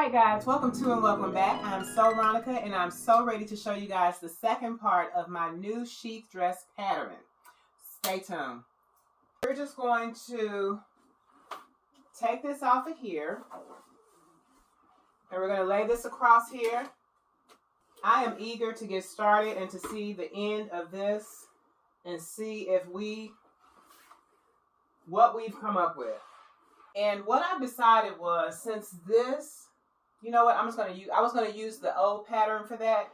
Alright guys, welcome to and welcome back. I'm so Monica and I'm so ready to show you guys the second part of my new sheath dress pattern. Stay tuned. We're just going to take this off of here and we're going to lay this across here. I am eager to get started and to see the end of this and see if what we've come up with. And what I decided was, since this, you know what, I was going to use the old pattern for that,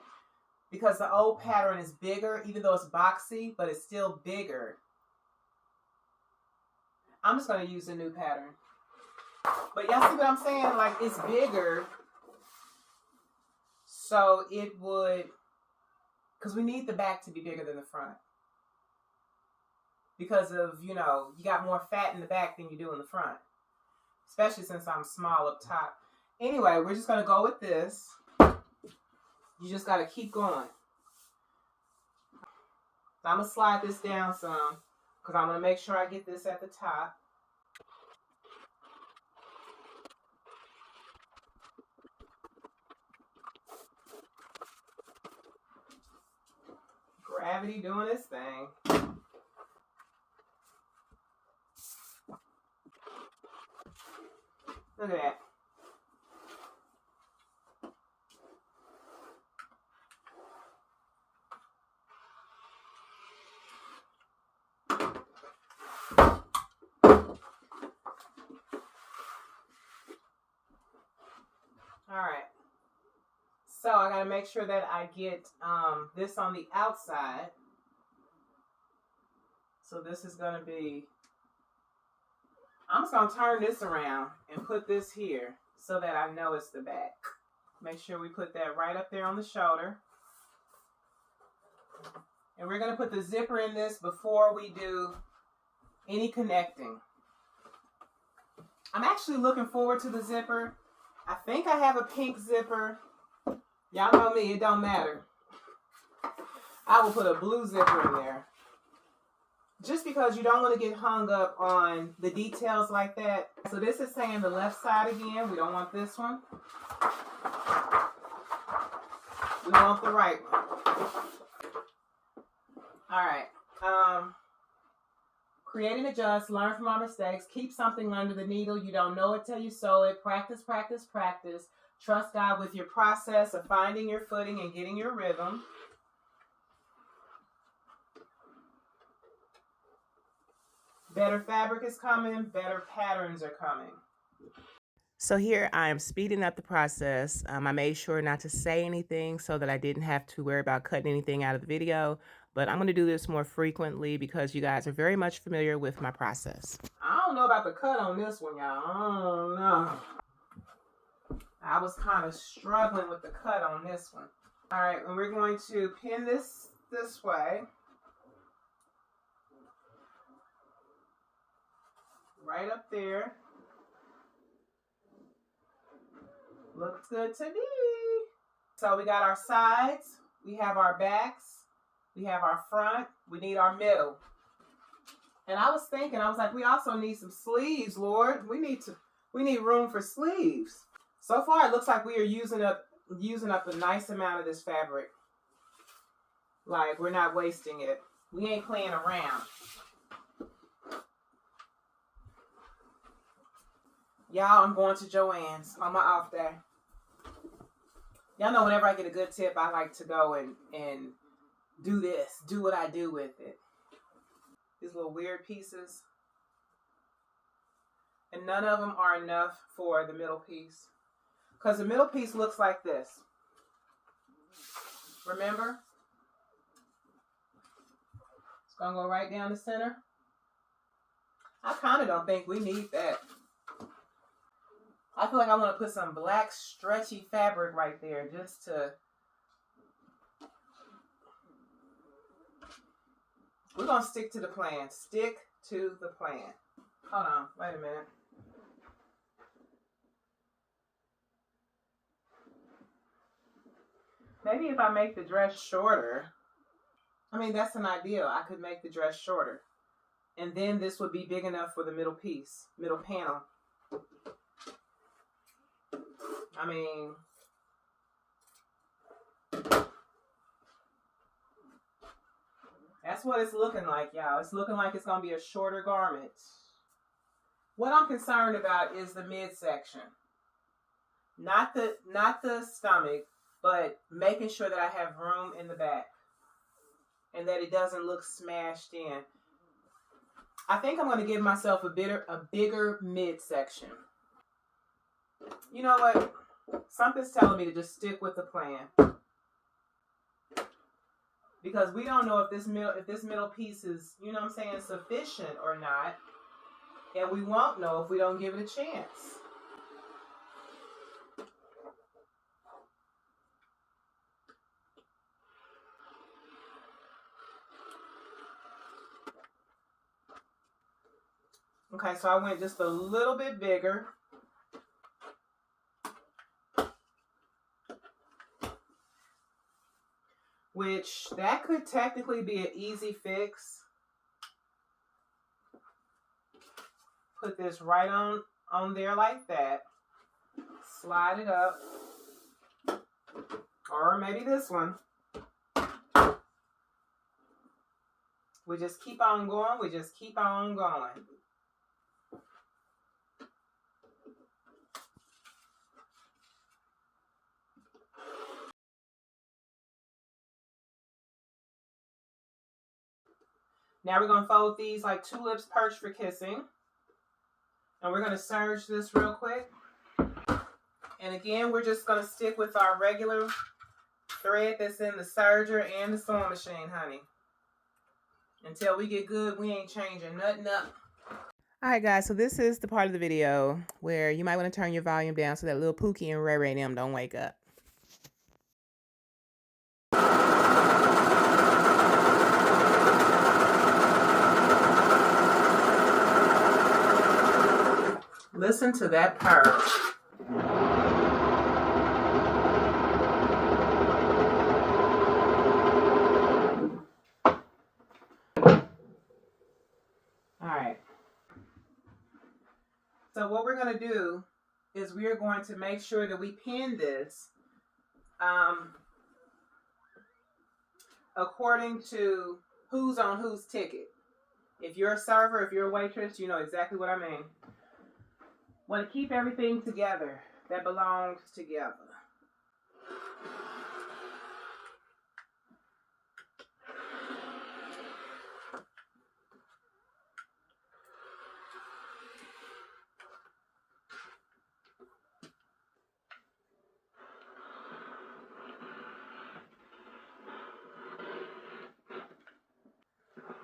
because the old pattern is bigger, even though it's boxy, but it's still bigger. I'm just going to use the new pattern. But y'all see what I'm saying? Like, it's bigger, so it would, because we need the back to be bigger than the front. Because of, you know, you got more fat in the back than you do in the front. Especially since I'm small up top. Anyway, we're just going to go with this. You just got to keep going. So I'm going to slide this down some, because I'm going to make sure I get this at the top. Gravity doing its thing. Look at that. All right. So I got to make sure that I get this on the outside. So this is going to be, I'm just going to turn this around and put this here so that I know it's the back. Make sure we put that right up there on the shoulder. And we're going to put the zipper in this before we do any connecting. I'm actually looking forward to the zipper. I think I have a pink zipper. Y'all know me, it don't matter. I will put a blue zipper in there. Just because you don't want to get hung up on the details like that. So this is saying the left side again. We don't want this one. We want the right one. All right. Create and adjust. Learn from our mistakes. Keep something under the needle. You don't know it till you sew it. Practice, practice, practice. Trust God with your process of finding your footing and getting your rhythm. Better fabric is coming, better patterns are coming. So here I am speeding up the process. I made sure not to say anything so that I didn't have to worry about cutting anything out of the video. But I'm going to do this more frequently because you guys are very much familiar with my process. I don't know about the cut on this one, y'all. I don't know. I was kind of struggling with the cut on this one. All right, and we're going to pin this way. Right up there. Looks good to me. So we got our sides, we have our backs, we have our front, we need our middle. And I was thinking, I was like, we also need some sleeves, Lord. We need room for sleeves. So far it looks like we are using up a nice amount of this fabric. Like, we're not wasting it. We ain't playing around. Y'all, I'm going to Joann's on my off day. Y'all know whenever I get a good tip, I like to go and do what I do with it. These little weird pieces. And none of them are enough for the middle piece. Because the middle piece looks like this. Remember? It's going to go right down the center. I kind of don't think we need that. I feel like I want to put some black stretchy fabric right there just to... We're going to stick to the plan. Stick to the plan. Hold on. Wait a minute. Maybe if I make the dress shorter... I mean, that's an ideal. I could make the dress shorter. And then this would be big enough for the middle piece, middle panel. I mean, that's what it's looking like, y'all. It's looking like it's going to be a shorter garment. What I'm concerned about is the midsection. Not the stomach, but making sure that I have room in the back and that it doesn't look smashed in. I think I'm going to give myself a bigger midsection. You know what? Something's telling me to just stick with the plan. Because we don't know if this middle piece is, you know what I'm saying, sufficient or not. And we won't know if we don't give it a chance. Okay, so I went just a little bit bigger. Which, that could technically be an easy fix. Put this right on there like that. Slide it up. Or maybe this one. We just keep on going. We just keep on going. Now we're going to fold these like tulips perched for kissing. And we're going to serge this real quick. And again, we're just going to stick with our regular thread that's in the serger and the sewing machine, honey. Until we get good, we ain't changing nothing up. All right, guys, so this is the part of the video where you might want to turn your volume down so that little Pookie and Ray Ray and them don't wake up. Listen to that purr. Alright. So what we're going to do is we're going to make sure that we pin this according to who's on whose ticket. If you're a server, if you're a waitress, you know exactly what I mean. Want to keep everything together that belongs together.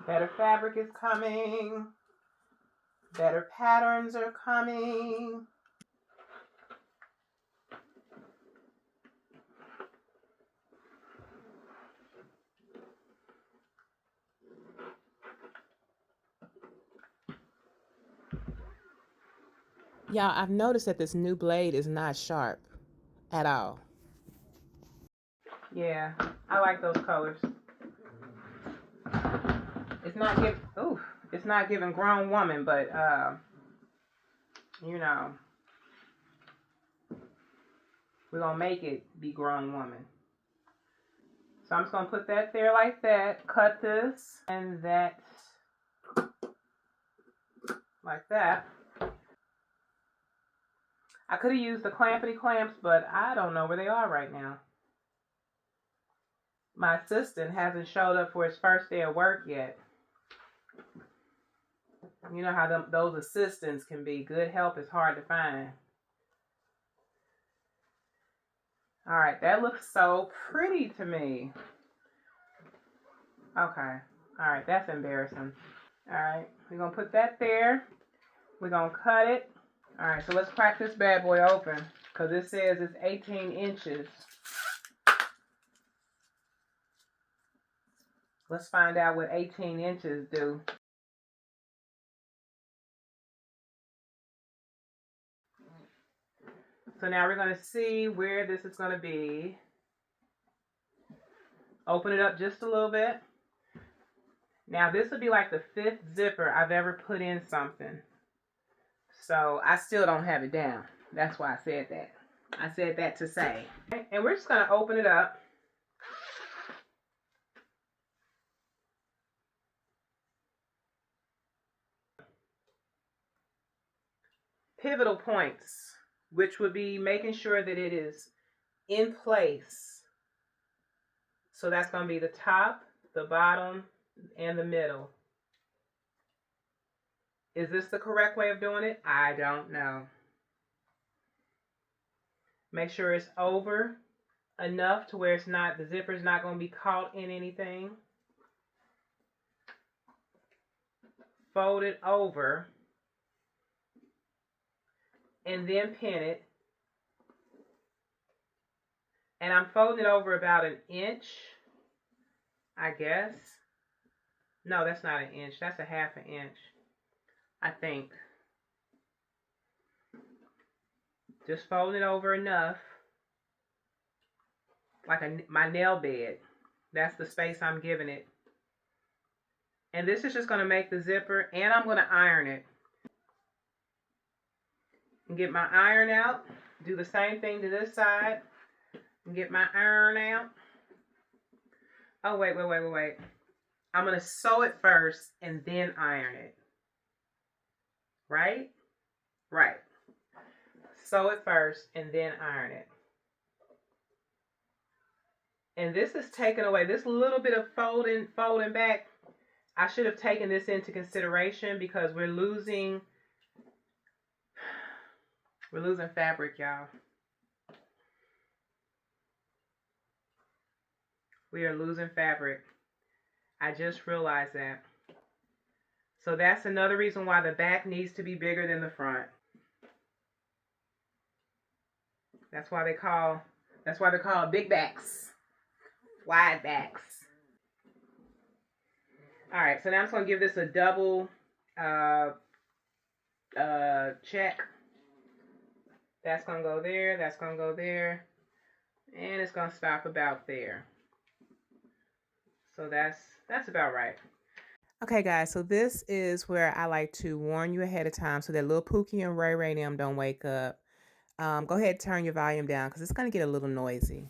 Better fabric is coming. Better patterns are coming. Y'all, I've noticed that this new blade is not sharp at all. Yeah, I like those colors. It's not giving grown woman, but you know, we're gonna make it be grown woman. So I'm just gonna put that there like that, cut this and that like that. I could have used the clampety clamps, but I don't know where they are right now. My assistant hasn't showed up for his first day of work yet. You know how those assistants can be. Good help is hard to find. All right, that looks so pretty to me. Okay. All right, that's embarrassing. All right, we're going to put that there. We're going to cut it. All right, so let's crack this bad boy open because it says it's 18 inches. Let's find out what 18 inches do. So now we're going to see where this is going to be. Open it up just a little bit. Now this would be like the 5th zipper I've ever put in something. So I still don't have it down. That's why I said that. I said that to say. And we're just going to open it up. Pivotal points, which would be making sure that it is in place. So that's going to be the top, the bottom, and the middle. Is this the correct way of doing it? I don't know. Make sure it's over enough to where it's not, the zipper's not going to be caught in anything. Fold it over and then pin it. And I'm folding it over about an inch, I guess. No, that's not an inch. That's a half an inch, I think. Just fold it over enough, like my nail bed. That's the space I'm giving it. And this is just going to make the zipper, and I'm going to iron it. And get my iron out. Do the same thing to this side. And get my iron out. Oh, wait. I'm going to sew it first and then iron it. Right? Right. Sew it first and then iron it. And this is taken away. This little bit of folding back, I should have taken this into consideration because we're losing fabric, y'all. We are losing fabric. I just realized that. So that's another reason why the back needs to be bigger than the front. That's why they're called big backs, wide backs. All right, so now I'm just gonna give this a double check. That's gonna go there, that's gonna go there, and it's gonna stop about there. So that's about right. Okay, guys, so this is where I like to warn you ahead of time so that little Pookie and Ray Ray them don't wake up. Go ahead and turn your volume down because it's going to get a little noisy.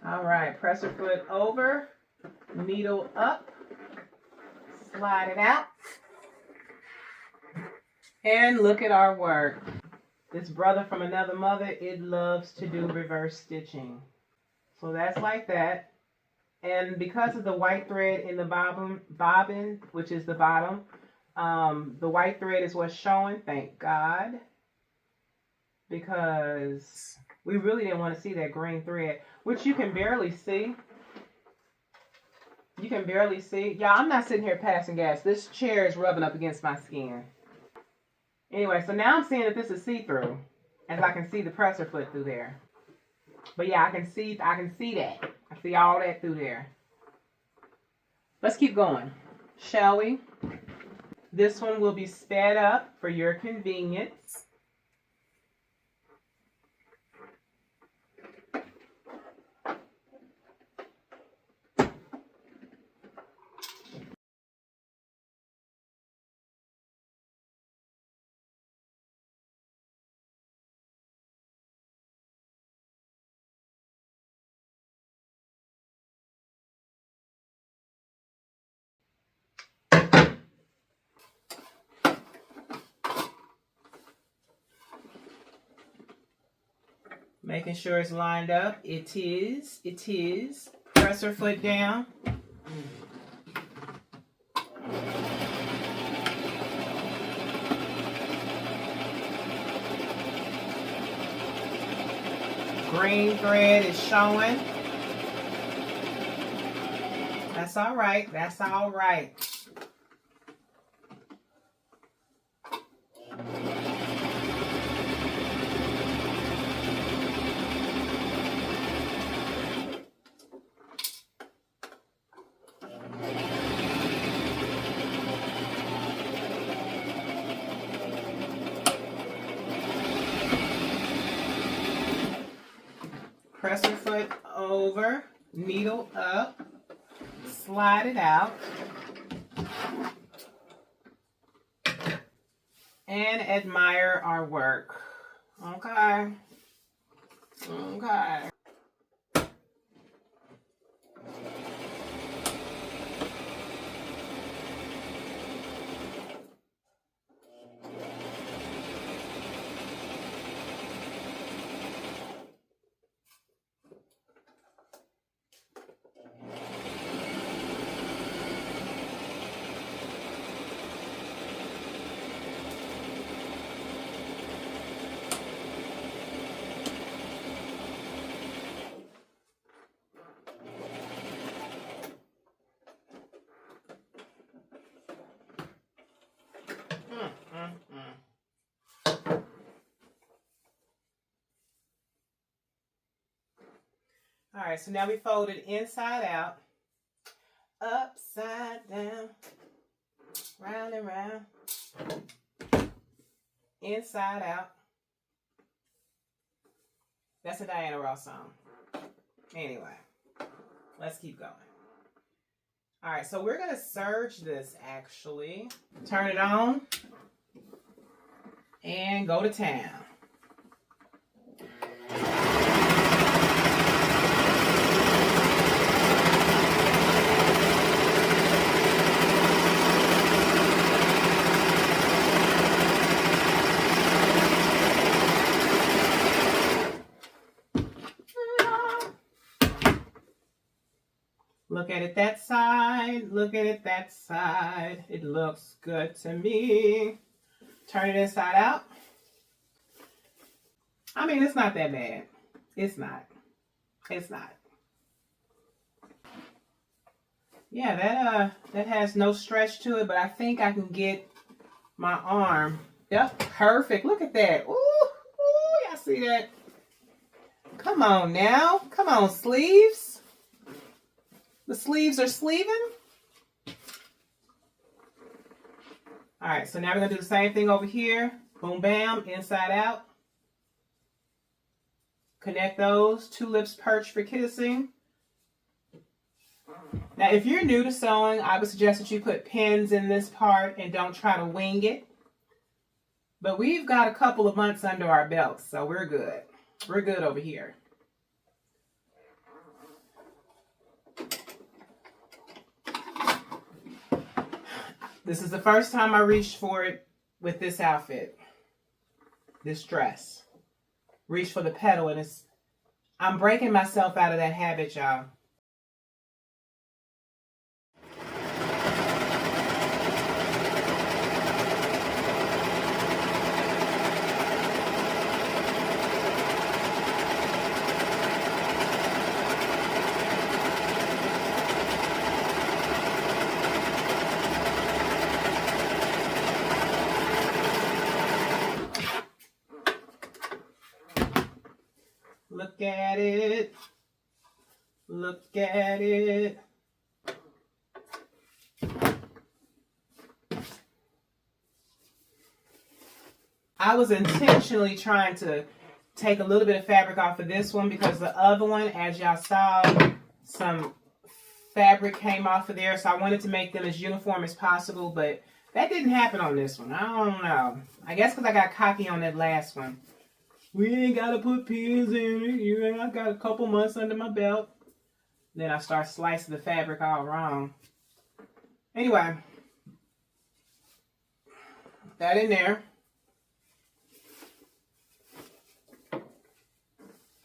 All right, presser foot over, needle up, slide it out, and look at our work. This brother from another mother, it loves to do reverse stitching. So that's like that. And because of the white thread in the bobbin, which is the bottom, the white thread is what's showing, thank God. Because we really didn't want to see that green thread, which you can barely see. You can barely see. Y'all, I'm not sitting here passing gas. This chair is rubbing up against my skin. Anyway, so now I'm seeing that this is see-through, as I can see the presser foot through there. But yeah, I can see that. I see all that through there. Let's keep going, shall we? This one will be sped up for your convenience. Making sure it's lined up. It is. Presser foot down. Green thread is showing. That's all right. That's all right. Presser foot over, needle up, slide it out, and admire our work. Okay. Okay. All right, so now we fold it inside out, upside down, round and round, inside out. That's a Diana Ross song. Anyway, let's keep going. All right, so we're gonna serge this actually. Turn it on and go to town. Look at it that side, look at it that side. It looks good to me. Turn it inside out. I mean, it's not that bad. It's not. It's not. Yeah, that has no stretch to it, but I think I can get my arm. Yep, perfect. Look at that. Ooh, ooh, y'all see that? Come on now. Come on, sleeves. The sleeves are sleeving. All right, so now we're going to do the same thing over here. Boom, bam, inside out. Connect those. Two lips perched for kissing. Now, if you're new to sewing, I would suggest that you put pins in this part and don't try to wing it. But we've got a couple of months under our belts, so we're good. We're good over here. This is the first time I reached for it with this outfit, this dress. Reach for the pedal, and I'm breaking myself out of that habit, y'all. Look at it. Look at it. I was intentionally trying to take a little bit of fabric off of this one because the other one, as y'all saw, some fabric came off of there. So I wanted to make them as uniform as possible, but that didn't happen on this one. I don't know. I guess because I got cocky on that last one. We ain't got to put pins in it. I got a couple months under my belt. Then I start slicing the fabric all wrong. Anyway. That in there.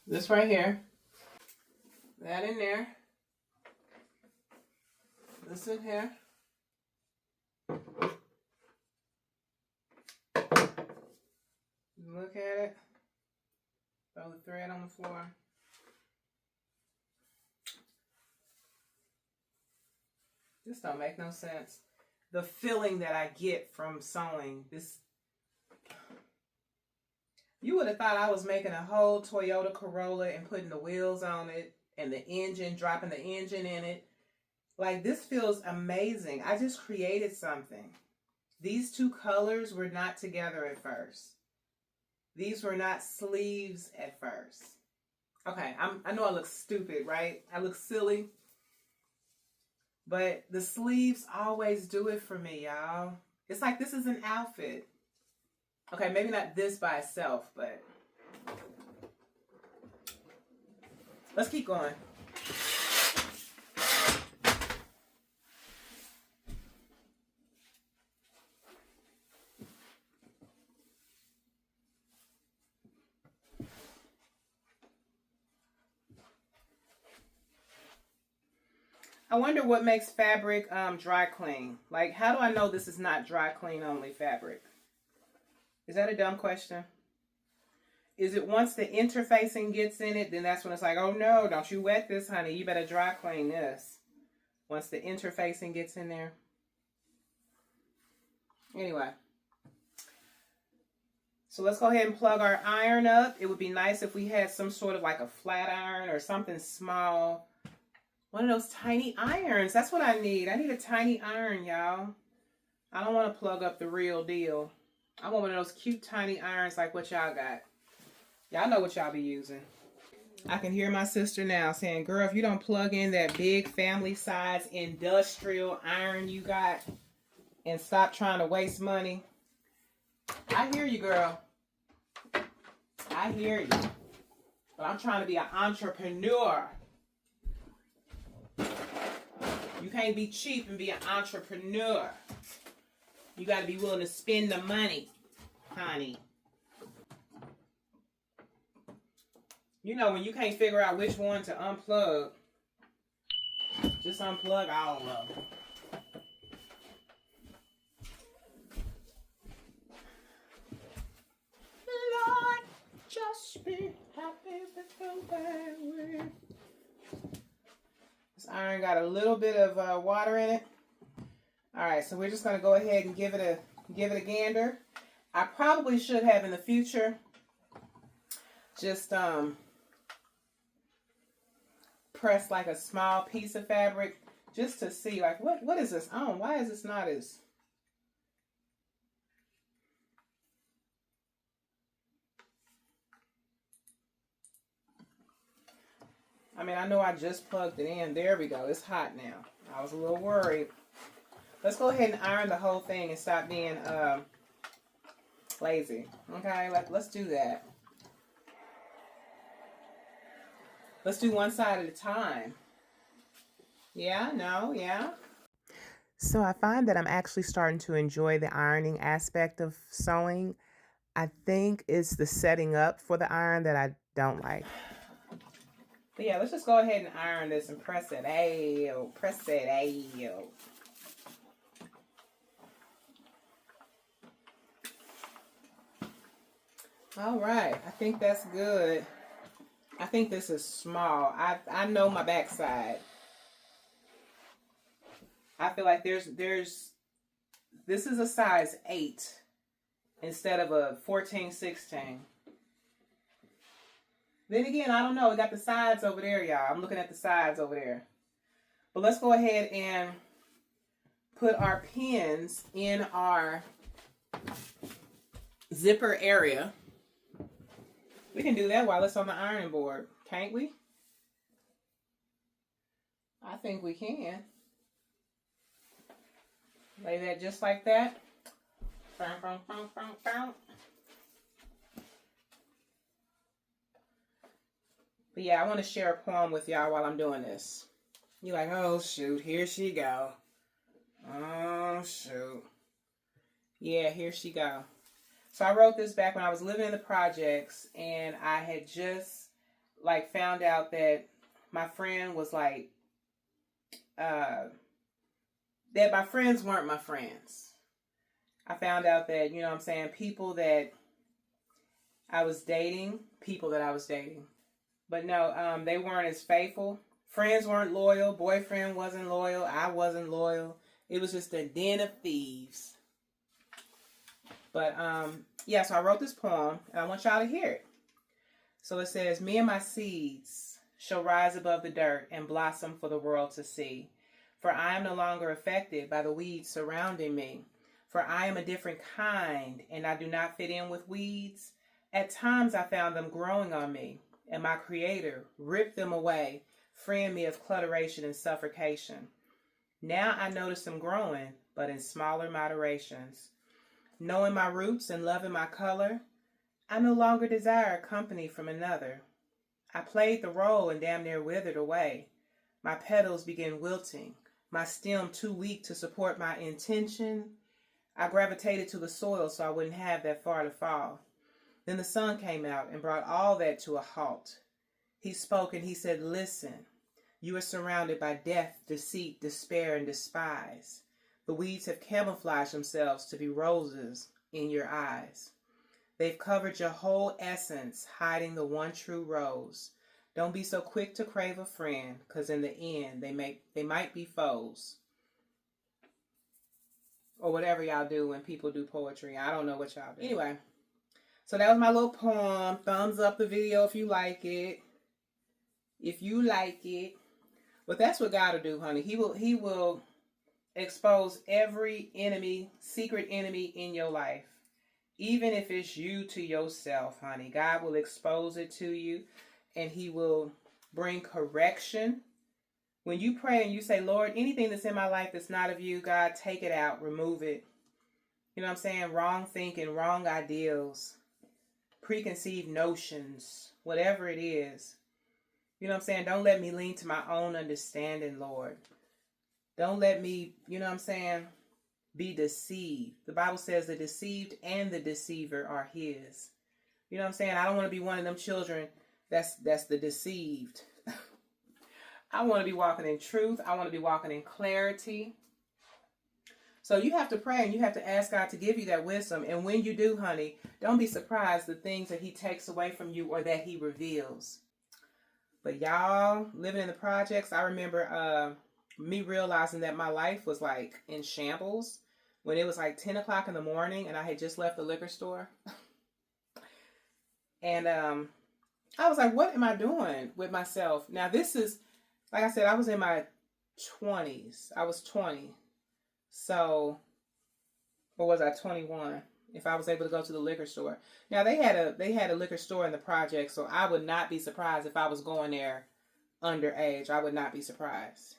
This right here. That in there. This in here. Look at it. Throw the thread on the floor. This don't make no sense. The feeling that I get from sewing this. You would have thought I was making a whole Toyota Corolla and putting the wheels on it and the engine, dropping the engine in it. Like, this feels amazing. I just created something. These two colors were not together at first. These were not sleeves at first. Okay, I know I look stupid, right? I look silly. But the sleeves always do it for me, y'all. It's like this is an outfit. Okay, maybe not this by itself, but let's keep going. I wonder what makes fabric dry clean. Like, how do I know this is not dry clean only fabric? Is that a dumb question? Is it once the interfacing gets in it, then that's when it's like, oh no, don't you wet this, honey. You better dry clean this. Once the interfacing gets in there. Anyway. So let's go ahead and plug our iron up. It would be nice if we had some sort of like a flat iron or something small. One of those tiny irons. That's what I need. I need a tiny iron, y'all. I don't want to plug up the real deal. I want one of those cute tiny irons like what y'all got. Y'all know what y'all be using. I can hear my sister now saying, girl, if you don't plug in that big family size industrial iron you got and stop trying to waste money. I hear you, girl. I hear you. But I'm trying to be an entrepreneur. You can't be cheap and be an entrepreneur. You got to be willing to spend the money, honey. You know, when you can't figure out which one to unplug, just unplug all of them. Lord, just be happy with the way. This iron got a little bit of water in it. All right, so we're just going to go ahead and give it a gander. I probably should have in the future just press like a small piece of fabric just to see like what is this on? Why is this not as I mean, I know I just plugged it in. There we go. It's hot now. I was a little worried. Let's go ahead and iron the whole thing and stop being lazy. Okay, let's do that. Let's do one side at a time. Yeah, no, yeah. So I find that I'm actually starting to enjoy the ironing aspect of sewing. I think it's the setting up for the iron that I don't like. But yeah, let's just go ahead and iron this and press it. Ayo, press it. Ayo. All right, I think that's good. I think this is small. I know my backside. I feel like this is a size 8 instead of a 14, 16. Then again, I don't know. We got the sides over there, y'all. I'm looking at the sides over there. But let's go ahead and put our pins in our zipper area. We can do that while it's on the ironing board, can't we? I think we can. Lay that just like that. But yeah, I want to share a poem with y'all while I'm doing this. You're like, oh shoot, here she go. Oh shoot. Yeah, here she go. So I wrote this back when I was living in the projects, and I had just like found out that my friend was like, that my friends weren't my friends. I found out that, you know what I'm saying, people that I was dating. But no, they weren't as faithful. Friends weren't loyal. Boyfriend wasn't loyal. I wasn't loyal. It was just a den of thieves. But yeah, so I wrote this poem, and I want y'all to hear it. So it says, me and my seeds shall rise above the dirt and blossom for the world to see. For I am no longer affected by the weeds surrounding me. For I am a different kind, and I do not fit in with weeds. At times I found them growing on me. and my Creator ripped them away, freeing me of clutteration and suffocation. Now I notice them growing, but in smaller moderations. Knowing my roots and loving my color, I no longer desire company from another. I played the role and damn near withered away. My petals began wilting, my stem too weak to support my intention. I gravitated to the soil so I wouldn't have that far to fall. Then the sun came out and brought all that to a halt. He spoke and he said, listen, you are surrounded by death, deceit, despair, and despise. The weeds have camouflaged themselves to be roses in your eyes. They've covered your whole essence, hiding the one true rose. Don't be so quick to crave a friend, because in the end, they might be foes. Or whatever y'all do when people do poetry. I don't know what y'all do. Anyway, so that was my little poem. Thumbs up the video if you like it. If you like it. But that's what God will do, honey. He will expose every enemy, secret enemy in your life. Even if it's you to yourself, honey. God will expose it to you. And he will bring correction. When you pray and you say, Lord, anything that's in my life that's not of you, God, take it out, remove it. You know what I'm saying? Wrong thinking, wrong ideals, preconceived notions, whatever it is. You know what I'm saying? Don't let me lean to my own understanding, Lord. Don't let me, you know what I'm saying, be deceived. The Bible says the deceived and the deceiver are his. You know what I'm saying? I don't want to be one of them children that's the deceived. I want to be walking in truth. I want to be walking in clarity. So you have to pray and you have to ask God to give you that wisdom. And when you do, honey, don't be surprised the things that he takes away from you or that he reveals. But y'all, living in the projects, I remember me realizing that my life was like in shambles when it was like 10 o'clock in the morning and I had just left the liquor store. And I was like, what am I doing with myself? Now this is, like I said, I was in my 20s. I was 20. So, or was I 21? If I was able to go to the liquor store. Now they had a liquor store in the project, so I would not be surprised if I was going there underage. I would not be surprised.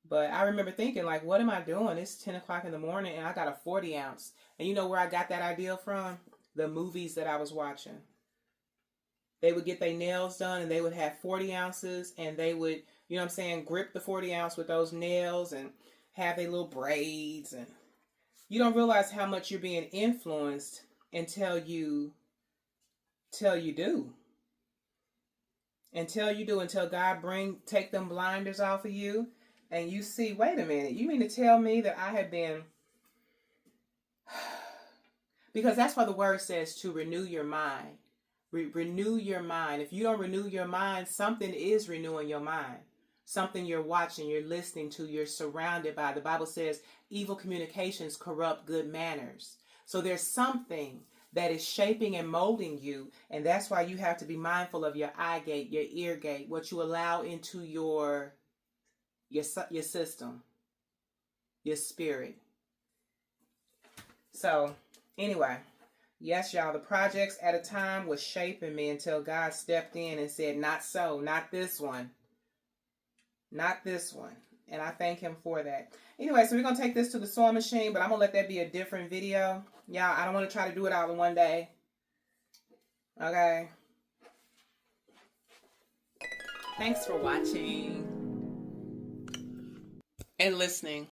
But I remember thinking, like, what am I doing? It's 10 o'clock in the morning and I got a 40 ounce. And you know where I got that idea from? The movies that I was watching. They would get their nails done and they would have 40 ounces and they would, you know what I'm saying, grip the 40 ounce with those nails and have their little braids. And you don't realize how much you're being influenced until you do. Until God take them blinders off of you and you see, wait a minute, you mean to tell me that I have been, because that's why the word says to renew your mind. Renew your mind. If you don't renew your mind, something is renewing your mind. Something you're watching, you're listening to, you're surrounded by. The Bible says evil communications corrupt good manners. So there's something that is shaping and molding you. And that's why you have to be mindful of your eye gate, your ear gate, what you allow into your system, your spirit. So anyway. Yes, y'all, the projects at a time was shaping me until God stepped in and said, not so, not this one. Not this one. And I thank him for that. Anyway, so we're going to take this to the sewing machine, but I'm going to let that be a different video. Y'all, I don't want to try to do it all in one day. Okay. Thanks for watching and listening.